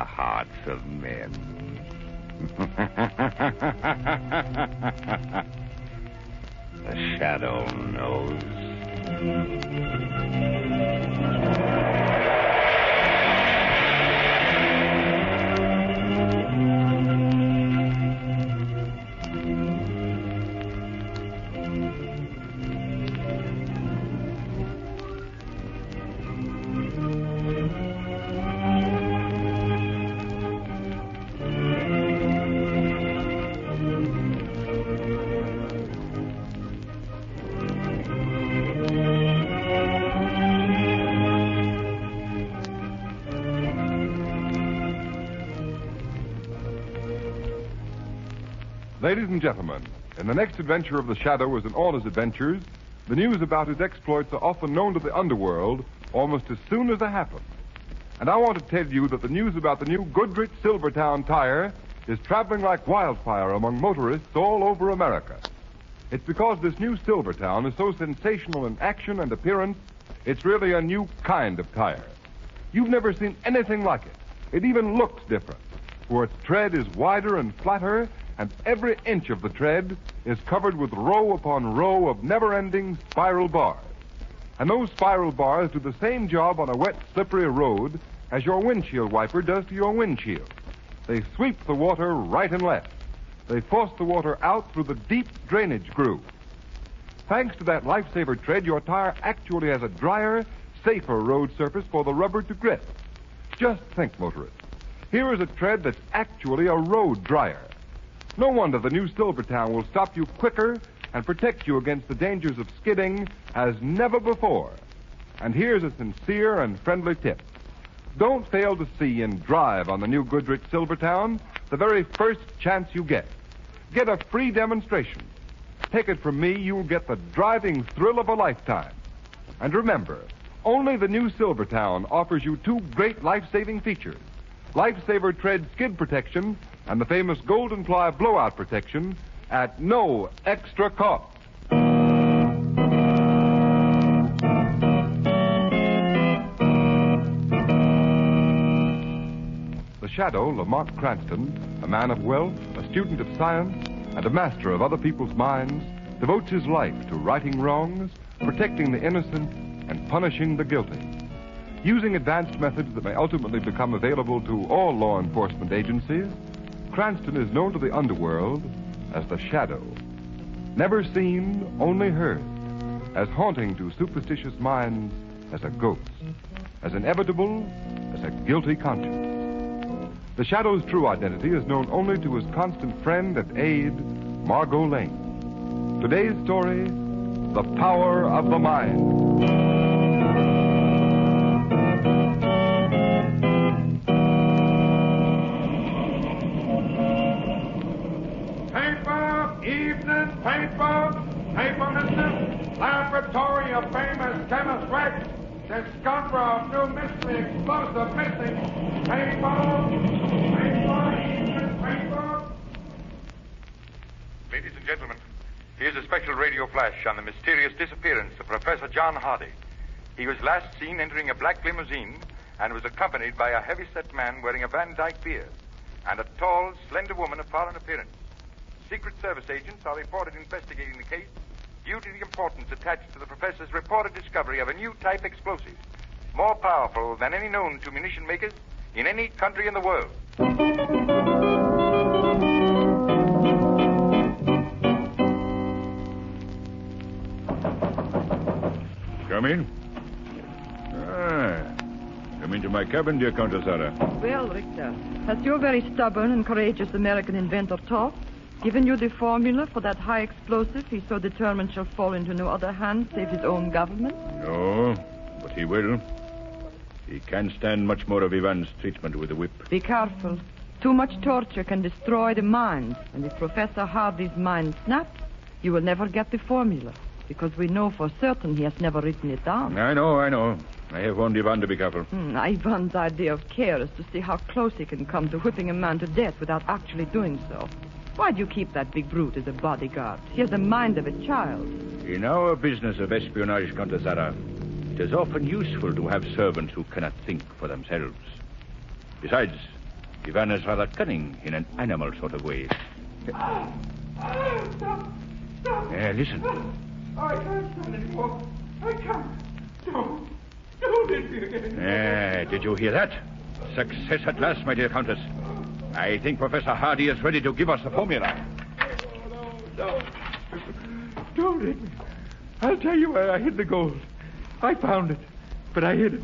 the hearts of men. The shadow knows. Ladies and gentlemen, in the next adventure of the Shadow as in all his adventures, the news about his exploits are often known to the underworld almost as soon as they happen. And I want to tell you that the news about the new Goodrich Silvertown tire is traveling like wildfire among motorists all over America. It's because this new Silvertown is so sensational in action and appearance, it's really a new kind of tire. You've never seen anything like it. It even looks different, for its tread is wider and flatter, and every inch of the tread is covered with row upon row of never-ending spiral bars. And those spiral bars do the same job on a wet, slippery road as your windshield wiper does to your windshield. They sweep the water right and left. They force the water out through the deep drainage groove. Thanks to that lifesaver tread, your tire actually has a drier, safer road surface for the rubber to grip. Just think, motorists. Here is a tread that's actually a road dryer. No wonder the new Silvertown will stop you quicker and protect you against the dangers of skidding as never before. And here's a sincere and friendly tip. Don't fail to see and drive on the new Goodrich Silvertown the very first chance you get. Get a free demonstration. Take it from me, you'll get the driving thrill of a lifetime. And remember, only the new Silvertown offers you two great life-saving features: Lifesaver Tread skid protection and the famous Golden Ply blowout protection at no extra cost. The Shadow, Lamont Cranston, a man of wealth, a student of science, and a master of other people's minds, devotes his life to righting wrongs, protecting the innocent, and punishing the guilty. Using advanced methods that may ultimately become available to all law enforcement agencies, Cranston is known to the underworld as the Shadow. Never seen, only heard. As haunting to superstitious minds as a ghost. As inevitable as a guilty conscience. The Shadow's true identity is known only to his constant friend and aide, Margot Lane. Today's story, The Power of the Mind. Paper, mister. Laboratory of famous chemist Rex. Discoverer of new mystery explosive missing. Paper. Ladies and gentlemen, here's a special radio flash on the mysterious disappearance of Professor John Hardy. He was last seen entering a black limousine and was accompanied by a heavy-set man wearing a Van Dyke beard and a tall, slender woman of foreign appearance. Secret Service agents are reported investigating the case due to the importance attached to the professor's reported discovery of a new type explosive, more powerful than any known to munition makers in any country in the world. Come in. Come into my cabin, dear Countess Sarah. Well, Richter, has your very stubborn and courageous American inventor talked? Given you the formula for that high explosive he so determined shall fall into no other hand save his own government? No, but he will. He can't stand much more of Ivan's treatment with the whip. Be careful. Too much torture can destroy the mind. And if Professor Hardy's mind snaps, you will never get the formula. Because we know for certain he has never written it down. I know. I have warned Ivan to be careful. Ivan's idea of care is to see how close he can come to whipping a man to death without actually doing so. Why do you keep that big brute as a bodyguard? He has the mind of a child. In our business of espionage, Countess Sarah, it is often useful to have servants who cannot think for themselves. Besides, Ivan is rather cunning in an animal sort of way. Listen. I can't stand anymore. I can't. Don't hit me again. Did you hear that? Success at last, my dear Countess. I think Professor Hardy is ready to give us the formula. No. Don't hit me. I'll tell you where I hid the gold. I found it, but I hid it.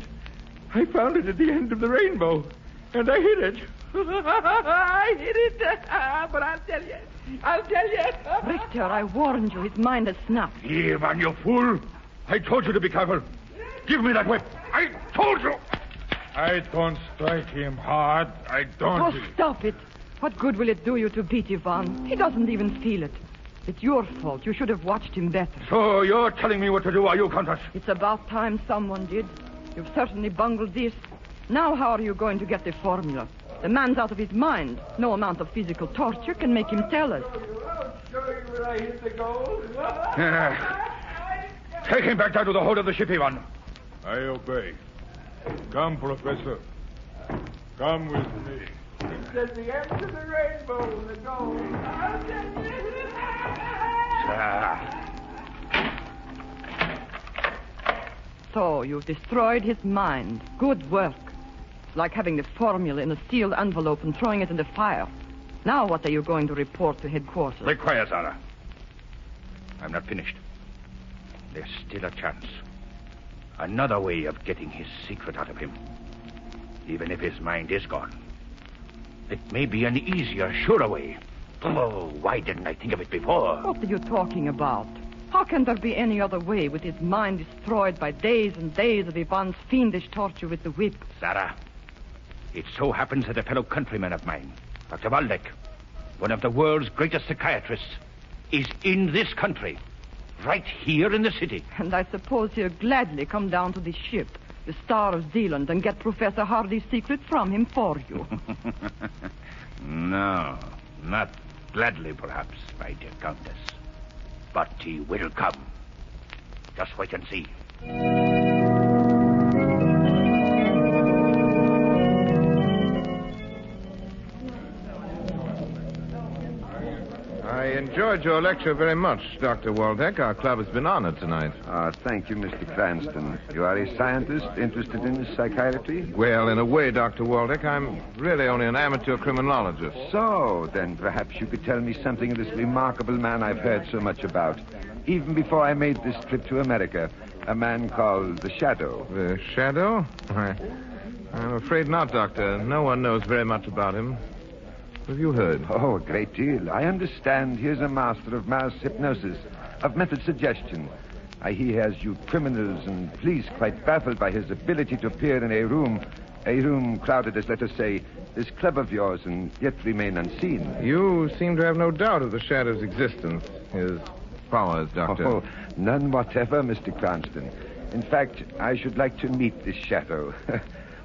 I found it at the end of the rainbow, and I hid it. I hid it, but I'll tell you. Richter, I warned you. His mind has snapped. Ivan, you fool. I told you to be careful. Give me that whip. I told you. I don't strike him hard. I don't. Oh, stop it. What good will it do you to beat Ivan? He doesn't even feel it. It's your fault. You should have watched him better. So you're telling me what to do, are you, Countess? It's about time someone did. You've certainly bungled this. Now how are you going to get the formula? The man's out of his mind. No amount of physical torture can make him tell us. I'll show you where I hid the gold. Take him back down to the hold of the ship, Ivan. I obey. Come, Professor. Come with me. It's at the end of the rainbow, the gold. So you've destroyed his mind. Good work. It's like having the formula in a sealed envelope and throwing it in the fire. Now what are you going to report to headquarters? Be quiet, Zara. I'm not finished. There's still a chance. Another way of getting his secret out of him. Even if his mind is gone. It may be an easier, surer way. Oh, why didn't I think of it before? What are you talking about? How can there be any other way with his mind destroyed by days and days of Ivan's fiendish torture with the whip? Zara, it so happens that a fellow countryman of mine, Dr. Waldeck, one of the world's greatest psychiatrists, is in this country, right here in the city. And I suppose he'll gladly come down to the ship, the Star of Zealand, and get Professor Hardy's secret from him for you. No, not gladly, perhaps, my dear Countess. But he will come. Just wait and see. I enjoyed your lecture very much, Dr. Waldeck. Our club has been honored tonight. Thank you, Mr. Cranston. You are a scientist interested in psychiatry? Well, in a way, Dr. Waldeck, I'm really only an amateur criminologist. So, then perhaps you could tell me something of this remarkable man I've heard so much about. Even before I made this trip to America, a man called the Shadow. The Shadow? I'm afraid not, Doctor. No one knows very much about him. What have you heard? Oh, a great deal. I understand he is a master of mass hypnosis, of mental suggestion. He has you criminals and police quite baffled by his ability to appear in a room crowded as, let us say, this club of yours, and yet remain unseen. You seem to have no doubt of the Shadow's existence, his powers, Doctor. Oh, none whatever, Mr. Cranston. In fact, I should like to meet this Shadow.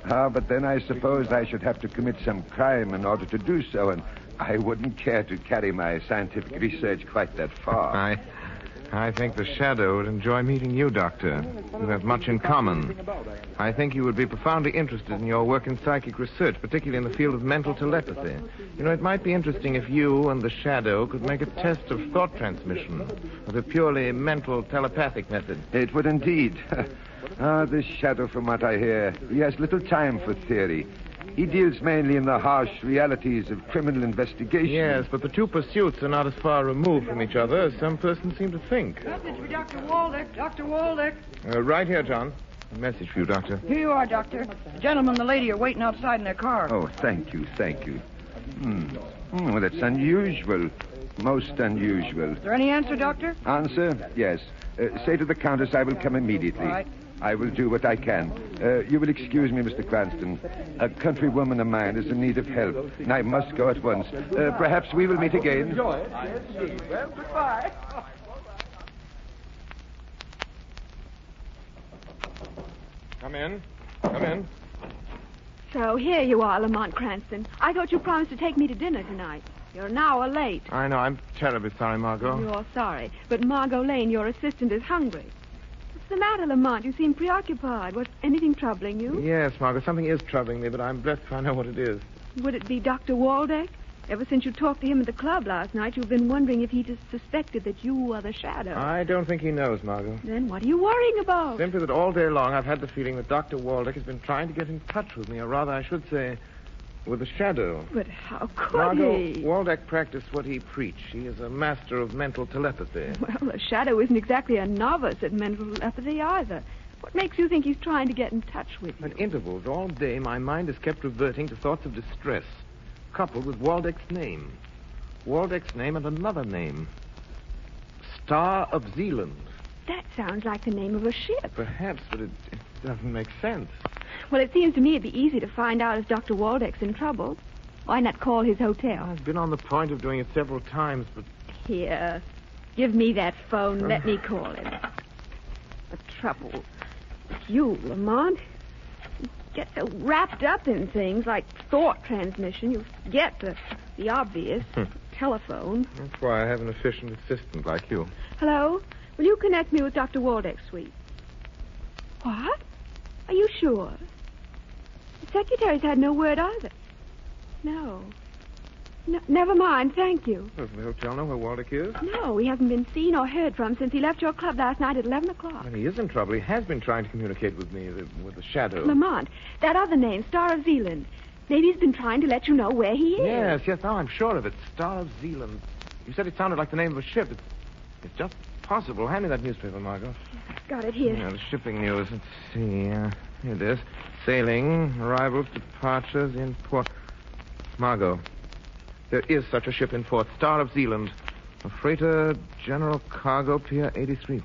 But then I suppose I should have to commit some crime in order to do so, and I wouldn't care to carry my scientific research quite that far. I think the Shadow would enjoy meeting you, Doctor. You have much in common. I think you would be profoundly interested in your work in psychic research, particularly in the field of mental telepathy. You know, it might be interesting if you and the Shadow could make a test of thought transmission with a purely mental telepathic method. It would indeed. This Shadow, from what I hear, he has little time for theory. He deals mainly in the harsh realities of criminal investigation. Yes, but the two pursuits are not as far removed from each other as some persons seem to think. Message for Dr. Waldeck. Dr. Waldeck. Right here, John. A message for you, Doctor. Here you are, Doctor. The gentleman and the lady are waiting outside in their car. Oh, thank you. Well, that's unusual. Most unusual. Is there any answer, Doctor? Answer? Yes. Say to the Countess I will come immediately. All right. I will do what I can. You will excuse me, Mr. Cranston. A countrywoman of mine is in need of help, and I must go at once. Perhaps we will meet again. Enjoy it. Well, goodbye. Come in. So here you are, Lamont Cranston. I thought you promised to take me to dinner tonight. You're an hour late. I know. I'm terribly sorry, Margot. You're sorry. But Margot Lane, your assistant, is hungry. What's the matter, Lamont? You seem preoccupied. Was anything troubling you? Yes, Margot, something is troubling me, but I'm blessed if I know what it is. Would it be Dr. Waldeck? Ever since you talked to him at the club last night, you've been wondering if he just suspected that you are the shadow. I don't think he knows, Margot. Then what are you worrying about? Simply that all day long I've had the feeling that Dr. Waldeck has been trying to get in touch with me, or rather, I should say, with the shadow. But how could Margot, he? Waldeck practiced what he preached. He is a master of mental telepathy. Well, the shadow isn't exactly a novice at mental telepathy either. What makes you think he's trying to get in touch with you? At intervals all day, my mind is kept reverting to thoughts of distress, coupled with Waldeck's name. Waldeck's name and another name. Star of Zealand. That sounds like the name of a ship. Perhaps, but it doesn't make sense. Well, it seems to me it'd be easy to find out if Dr. Waldeck's in trouble. Why not call his hotel? I've been on the point of doing it several times, but... Here, give me that phone. Let me call him. The trouble with you, Lamont. You get so wrapped up in things like thought transmission, you forget the obvious. Telephone. That's why I have an efficient assistant like you. Hello? Will you connect me with Dr. Waldeck's suite? What? Are you sure? The secretary's had no word either. No, never mind, thank you. Does the hotel know where Waldeck is? No, he hasn't been seen or heard from since he left your club last night at 11 o'clock. Well, he is in trouble. He has been trying to communicate with me, with the shadow. Lamont, that other name, Star of Zealand. Maybe he's been trying to let you know where he is. Yes, now I'm sure of it. Star of Zealand. You said it sounded like the name of a ship. It's just possible. Hand me that newspaper, Margot. Got it here. Yeah, the shipping news. Let's see. Here it is. Sailing, arrivals, departures in port. Margot, there is such a ship in port. Star of Zealand. A freighter, general cargo, Pier 83.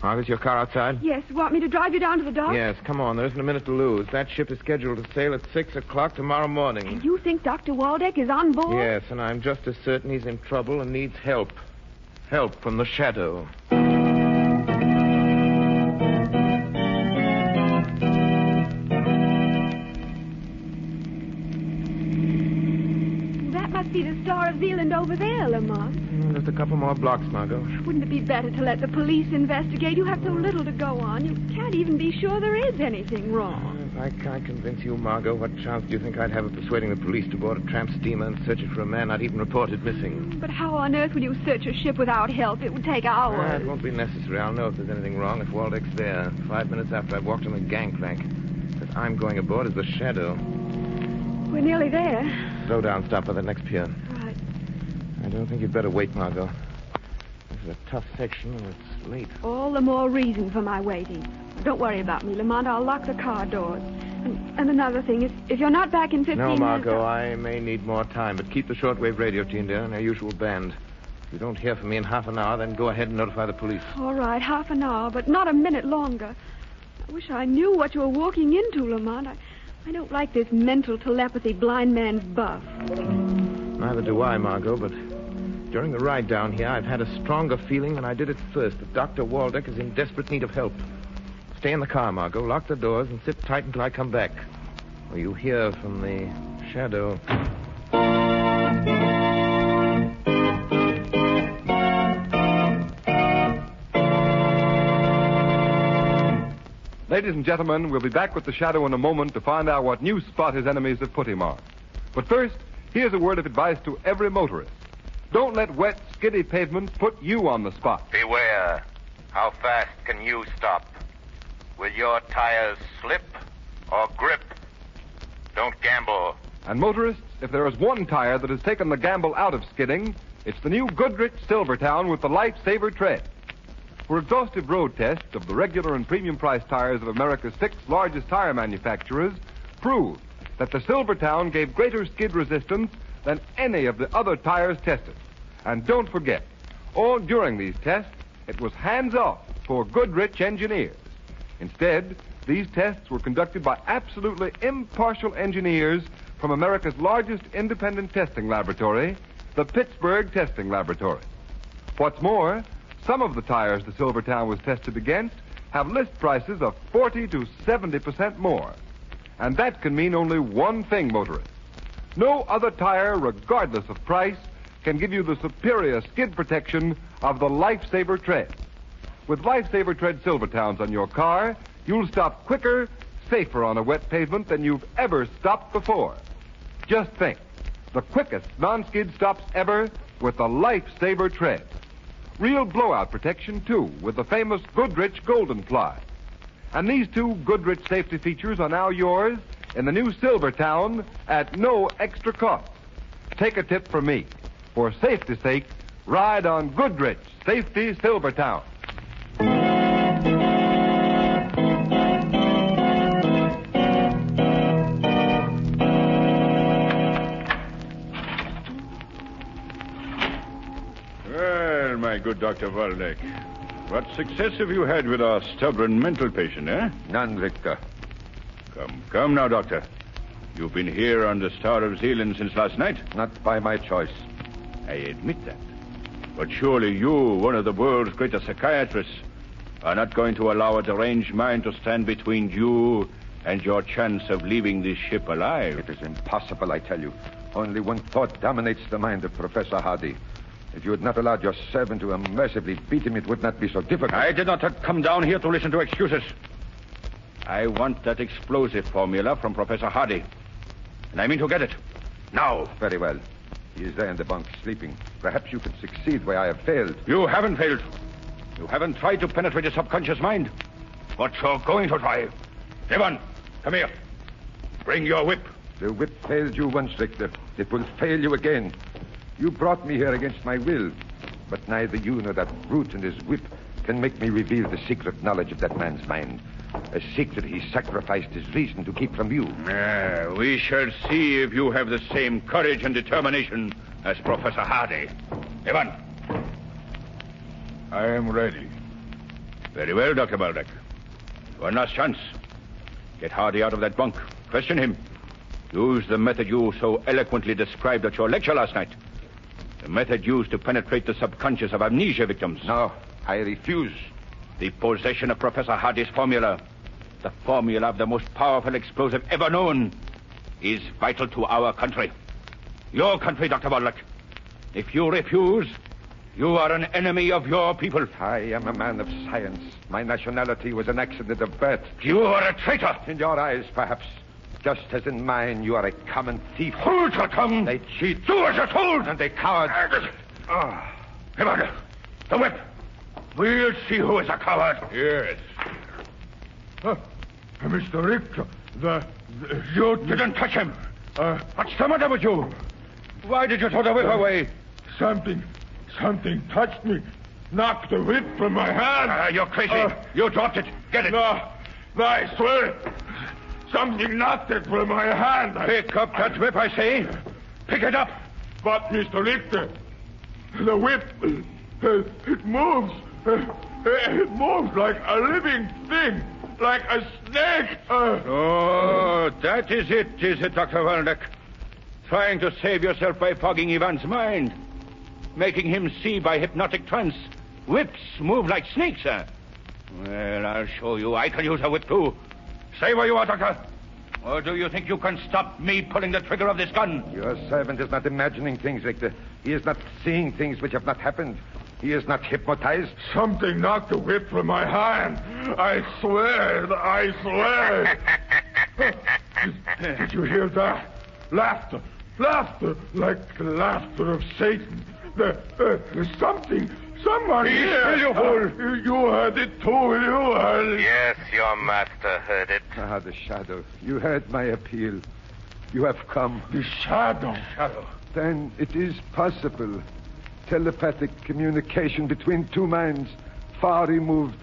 Margot, is your car outside? Yes. Want me to drive you down to the dock? Yes, come on. There isn't a minute to lose. That ship is scheduled to sail at 6 o'clock tomorrow morning. And you think Dr. Waldeck is on board? Yes, and I'm just as certain he's in trouble and needs help. Help from the shadow. That must be the Star of Zealand over there, Lamont. Just a couple more blocks, Margot. Wouldn't it be better to let the police investigate? You have so little to go on. You can't even be sure there is anything wrong. If I can't convince you, Margot, what chance do you think I'd have of persuading the police to board a tramp steamer and search it for a man not even reported missing? But how on earth will you search a ship without help? It would take hours. It won't be necessary. I'll know if there's anything wrong if Waldeck's there. 5 minutes after I've walked on the gangplank. Because I'm going aboard as the shadow. We're nearly there. Slow down. Stop by the next pier. Right. I don't think you'd better wait, Margot. This is a tough section, and it's late. All the more reason for my waiting. Don't worry about me, Lamont. I'll lock the car doors. And another thing, if you're not back in 15 No, minutes... Margot, I may need more time, but keep the shortwave radio tuned in their usual band. If you don't hear from me in half an hour, then go ahead and notify the police. All right, half an hour, but not a minute longer. I wish I knew what you were walking into, Lamont. I don't like this mental telepathy blind man's buff. Neither do I, Margot, but during the ride down here, I've had a stronger feeling than I did at first that Dr. Waldeck is in desperate need of help. Stay in the car, Margot. Lock the doors and sit tight until I come back. Or you hear from the shadow. Ladies and gentlemen, we'll be back with the shadow in a moment to find out what new spot his enemies have put him on. But first, here's a word of advice to every motorist. Don't let wet, skiddy pavements put you on the spot. Beware. How fast can you stop? Will your tires slip or grip? Don't gamble. And motorists, if there is one tire that has taken the gamble out of skidding, it's the new Goodrich Silvertown with the Lifesaver tread. For exhaustive road tests of the regular and premium price tires of America's 6 largest tire manufacturers proved that the Silvertown gave greater skid resistance than any of the other tires tested. And don't forget, all during these tests, it was hands-off for Goodrich engineers. Instead, these tests were conducted by absolutely impartial engineers from America's largest independent testing laboratory, the Pittsburgh Testing Laboratory. What's more, some of the tires the Silvertown was tested against have list prices of 40 to 70% more. And that can mean only one thing, motorists. No other tire, regardless of price, can give you the superior skid protection of the Lifesaver tread. With Lifesaver tread Silvertowns on your car, you'll stop quicker, safer on a wet pavement than you've ever stopped before. Just think. The quickest non-skid stops ever with the Lifesaver tread. Real blowout protection, too, with the famous Goodrich Golden Ply. And these two Goodrich safety features are now yours in the new Silvertown at no extra cost. Take a tip from me. For safety's sake, ride on Goodrich Safety Silvertown. Well, my good Dr. Waldeck, what success have you had with our stubborn mental patient, eh? None, Richter. Come now, Doctor. You've been here on the Star of Zealand since last night? Not by my choice. I admit that. But surely you, one of the world's greatest psychiatrists, are not going to allow a deranged mind to stand between you and your chance of leaving this ship alive. It is impossible, I tell you. Only one thought dominates the mind of Professor Hardy. If you had not allowed your servant to unmercifully beat him, it would not be so difficult. I did not come down here to listen to excuses. I want that explosive formula from Professor Hardy. And I mean to get it. Now. Very well. He is there in the bunk, sleeping. Perhaps you can succeed where I have failed. You haven't failed. You haven't tried to penetrate his subconscious mind. But you're going to try. Ivan, come here. Bring your whip. The whip failed you once, Richter. It will fail you again. You brought me here against my will. But neither you nor that brute and his whip can make me reveal the secret knowledge of that man's mind. A secret he sacrificed his reason to keep from you. We shall see if you have the same courage and determination as Professor Hardy. Ivan. I am ready. Very well, Dr. Waldeck. One last chance. Get Hardy out of that bunk. Question him. Use the method you so eloquently described at your lecture last night. The method used to penetrate the subconscious of amnesia victims. No, I refuse. The possession of Professor Hardy's formula, the formula of the most powerful explosive ever known, is vital to our country. Your country, Dr. Waldeck. If you refuse, you are an enemy of your people. I am a man of science. My nationality was an accident of birth. You are a traitor. In your eyes, perhaps. Just as in mine, you are a common thief. Hold your tongue. They cheat. Do as you're told. And they coward. Ivan, the whip. We'll see who is a coward. Yes. Mr. Richter, you didn't touch him. What's the matter with you? Why did you throw the whip away? Something touched me. Knocked the whip from my hand. You're crazy. You dropped it. Get it. No, I swear it. Something knocked it from my hand. Pick up that whip, I say. Pick it up. But, Mr. Richter, the whip, it moves. It moves like a living thing, like a snake. Oh, that is it, Dr. Waldeck? Trying to save yourself by fogging Ivan's mind. Making him see by hypnotic trance. Whips move like snakes, sir. Well, I'll show you. I can use a whip, too. Stay where you are, Doctor. Or do you think you can stop me pulling the trigger of this gun? Your servant is not imagining things, Richter. He is not seeing things which have not happened. He is not hypnotized. Something knocked the whip from my hand. I swear. Did you hear that? Laughter, like the laughter of Satan. Someone here. You heard it too, you heard it. Yes, your master heard it. Ah, the shadow. You heard my appeal. You have come. The shadow. Then it is possible. Telepathic communication between two minds, far removed,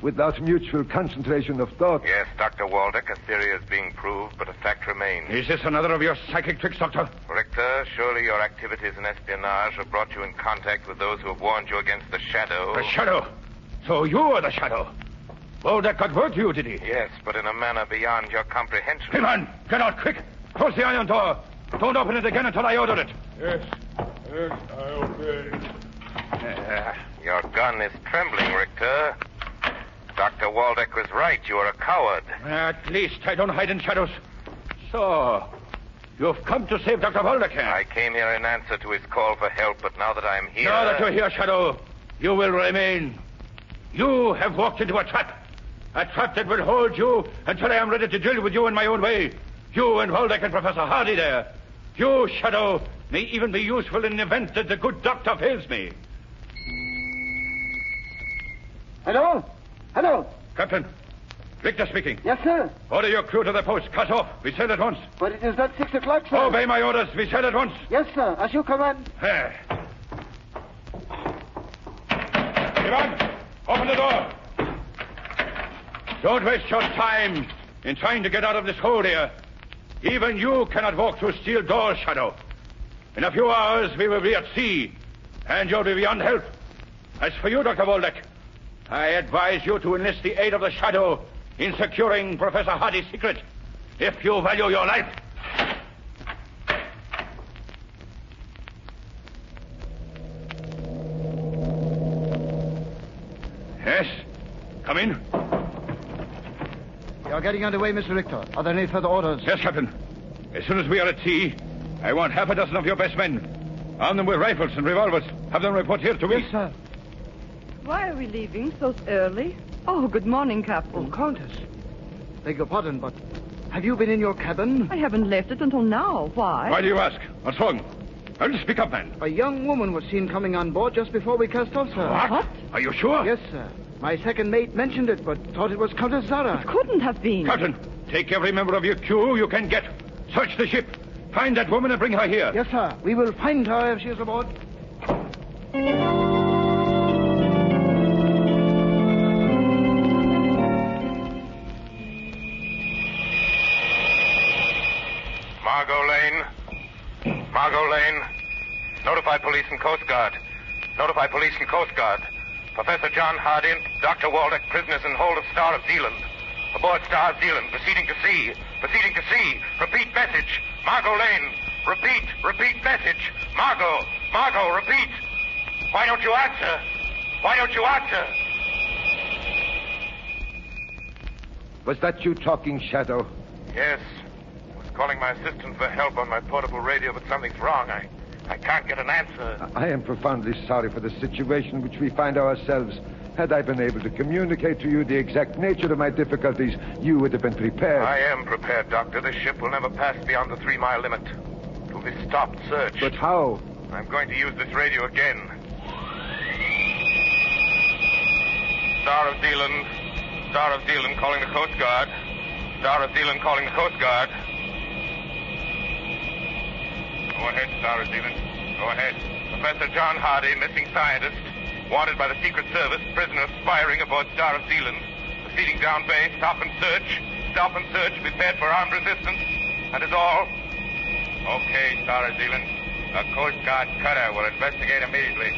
without mutual concentration of thought. Yes, Dr. Waldeck, a theory is being proved, but a fact remains. Is this another of your psychic tricks, Doctor? Richter, surely your activities in espionage have brought you in contact with those who have warned you against the shadow. The shadow? So you are the shadow? Waldeck got word to you, did he? Yes, but in a manner beyond your comprehension. Hey, man, get out quick. Close the iron door. Don't open it again until I order it. Yes, I obey. Your gun is trembling, Richter. Dr. Waldeck was right. You are a coward. At least I don't hide in shadows. So, you've come to save Dr. Waldeck. I came here in answer to his call for help, but now that I'm here... Now that you're here, Shadow, you will remain. You have walked into a trap. A trap that will hold you until I am ready to deal with you in my own way. You and Waldeck and Professor Hardy there. You, Shadow, may even be useful in the event that the good doctor fails me. Hello? Hello? Captain, Victor speaking. Yes, sir. Order your crew to the post. Cut off. We sail at once. But it is not 6 o'clock, sir. Obey my orders. We sail at once. Yes, sir. As you command. There. Ivan, open the door. Don't waste your time in trying to get out of this hole here. Even you cannot walk through steel doors, Shadow. In a few hours, we will be at sea, and you'll be beyond help. As for you, Dr. Waldeck, I advise you to enlist the aid of the Shadow in securing Professor Hardy's secret, if you value your life. Yes? Come in. You're getting underway, Mr. Richter. Are there any further orders? Yes, Captain. As soon as we are at sea, I want half a dozen of your best men. Arm them with rifles and revolvers. Have them report here to me. Yes, sir. Why are we leaving so early? Oh, good morning, Captain. Oh, Countess. Beg your pardon, but have you been in your cabin? I haven't left it until now. Why? Why do you ask? What's wrong? Well, speak up, man. A young woman was seen coming on board just before we cast off, sir. What? Are you sure? Yes, sir. My second mate mentioned it, but thought it was Countess Zara. It couldn't have been. Captain, take every member of your crew you can get. Search the ship. Find that woman and bring her here. Yes, sir. We will find her if she is aboard. Margot Lane. Notify police and Coast Guard. Notify police and Coast Guard. Professor John Hardy and Dr. Waldeck, prisoners in hold of Star of Zealand. Aboard Star of Zealand, proceeding to sea. Proceeding to sea. Repeat message. Margot Lane. Repeat message. Margot, repeat. Why don't you answer? Why don't you answer? Was that you talking, Shadow? Yes. I was calling my assistant for help on my portable radio, but something's wrong. I can't get an answer. I am profoundly sorry for the situation in which we find ourselves. Had I been able to communicate to you the exact nature of my difficulties, you would have been prepared. I am prepared, Doctor. This ship will never pass beyond the 3-mile limit. It will be stopped, searched. But how? I'm going to use this radio again. Star of Zealand calling the Coast Guard. Star of Zealand calling the Coast Guard. Go ahead, Star of Zealand. Go ahead. Professor John Hardy, missing scientist, wanted by the Secret Service, prisoner aspiring aboard Star of Zealand. Proceeding down bay, stop and search. Stop and search, prepared for armed resistance. That is all. Okay, Star of Zealand. A Coast Guard cutter will investigate immediately.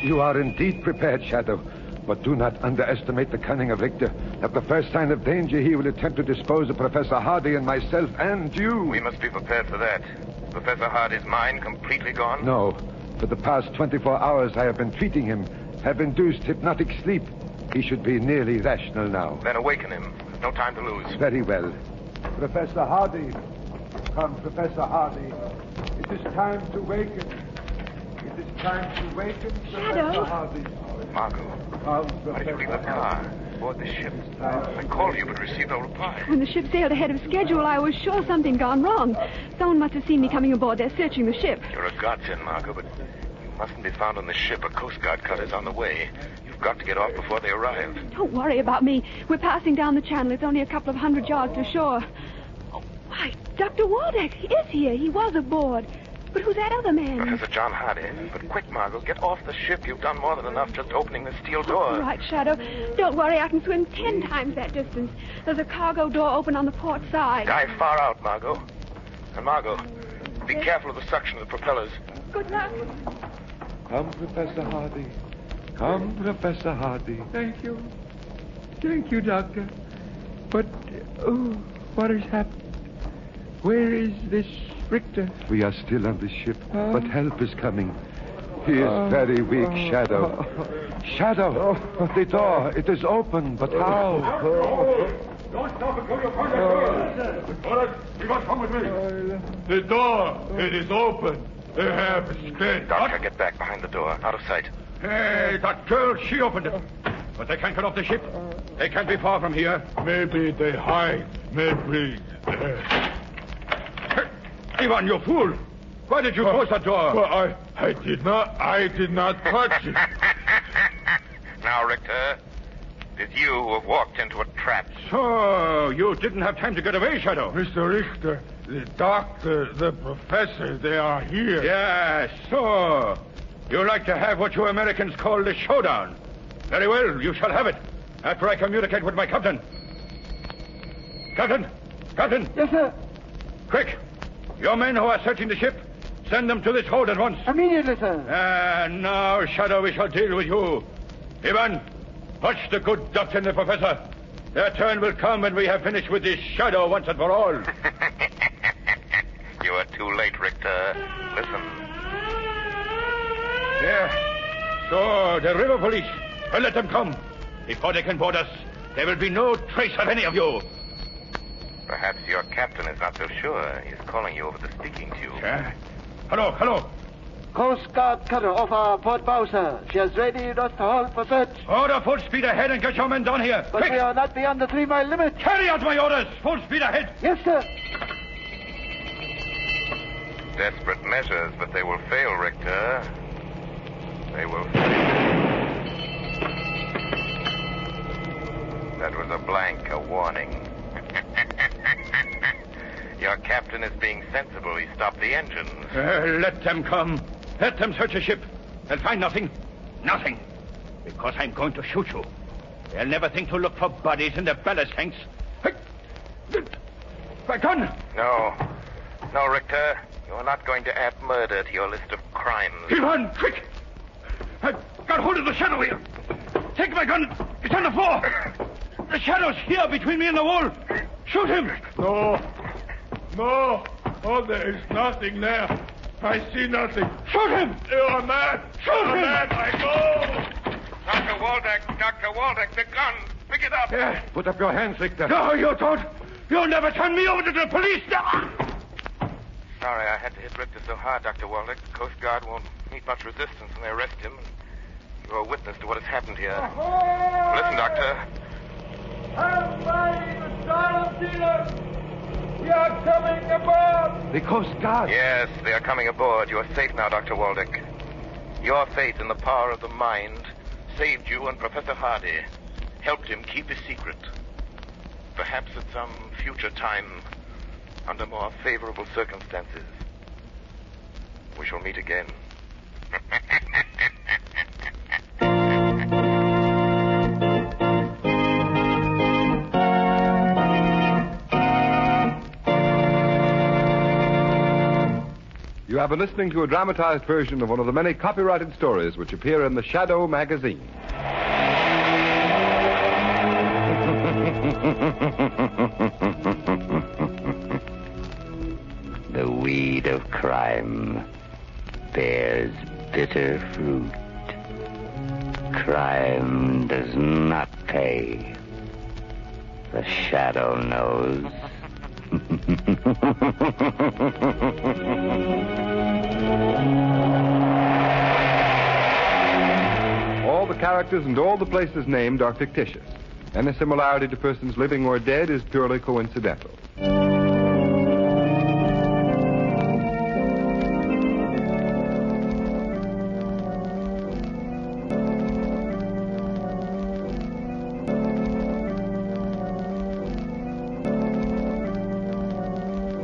You are indeed prepared, Shadow. But do not underestimate the cunning of Richter. At the first sign of danger, he will attempt to dispose of Professor Hardy and myself and you. We must be prepared for that. Professor Hardy's mind completely gone? No. For the past 24 hours, I have been treating him, have induced hypnotic sleep. He should be nearly rational now. Then awaken him. There's no time to lose. Very well. Professor Hardy. Come, Professor Hardy. It is time to waken. It is time to waken, Shadow. Professor Hardy. Margot, why did you leave the car aboard this ship? I called you but received no reply. When the ship sailed ahead of schedule, I was sure something gone wrong. Someone must have seen me coming aboard. They're searching the ship. You're a godsend, Margot, but you mustn't be found on the ship. A Coast Guard cutter's on the way. You've got to get off before they arrive. Don't worry about me. We're passing down the channel. It's only a couple of 100 yards to shore. Oh, why, Dr. Waldeck is here. He was aboard. But who's that other man? Professor John Hardy. But quick, Margot, get off the ship. You've done more than enough just opening the steel door. All right, Shadow. Don't worry, I can swim 10 times that distance. There's a cargo door open on the port side. Dive far out, Margot. And Margot, be careful of the suction of the propellers. Good luck. Come, Professor Hardy. Come, Professor Hardy. Thank you. Thank you, Doctor. But, what has happened? Where is this Richter? We are still on the ship, but help is coming. He is very weak, Shadow. Shadow! The door, it is open, but how? Don't stop until you find it. Waldeck, you must come with me. The door, it is open. They have escaped. Doctor, get back behind the door, out of sight. Hey, that girl, she opened it. But they can't get off the ship. They can't be far from here. Maybe they hide. Maybe. Ivan, you fool! Why did you close that door? Well, I did not touch it. Now, Richter, it is you who have walked into a trap. So, you didn't have time to get away, Shadow? Mr. Richter, the doctor, the professor, they are here. Yes, so. You like to have what you Americans call the showdown. Very well, you shall have it. After I communicate with my captain. Captain! Captain! Yes, sir. Quick! Your men who are searching the ship, send them to this hold at once. Immediately, sir. And now, Shadow, we shall deal with you. Ivan, watch the good doctor and the professor. Their turn will come when we have finished with this Shadow once and for all. You are too late, Richter. Listen. Yeah. So, the river police. Well, let them come. Before they can board us, there will be no trace of any of you. Perhaps your captain is not so sure. He's calling you over the speaking tube. Yeah? Hello, hello. Coast Guard cutter off our port bow, sir. She has readied us to hold for search. Order full speed ahead and get your men down here. But Quick! we are not beyond the 3-mile limit. Carry out my orders. Full speed ahead. Yes, sir. Desperate measures, but they will fail, Richter. They will fail. That was a blank, a warning. Your captain is being sensible. He stopped the engines. Let them come. Let them search the ship. They'll find nothing. Nothing. Because I'm going to shoot you. They'll never think to look for bodies in the ballast tanks. My gun! No. No, Richter. You're not going to add murder to your list of crimes. Ivan, quick! I've got hold of the Shadow here. Take my gun. It's on the floor. The Shadow's here between me and the wall. Shoot him. No. Oh, there is nothing there. I see nothing. Shoot him. You are mad. Shoot him. Mad. I go. Dr. Waldeck, the gun. Pick it up. Yeah. Put up your hands, Richter. No, you don't. You'll never turn me over to the police. Sorry, I had to hit Richter so hard, Dr. Waldeck. The Coast Guard won't meet much resistance when they arrest him. You're a witness to what has happened here. Listen, Doctor. I'm fighting the Star of Zealand. We are coming aboard. The Coast Guard. Yes, they are coming aboard. You are safe now, Dr. Waldeck. Your faith in the power of the mind saved you and Professor Hardy. Helped him keep his secret. Perhaps at some future time, under more favorable circumstances, we shall meet again. You have been listening to a dramatized version of one of the many copyrighted stories which appear in the Shadow magazine. The weed of crime bears bitter fruit. Crime does not pay. The Shadow knows. All the characters and all the places named are fictitious. Any similarity to persons living or dead is purely coincidental.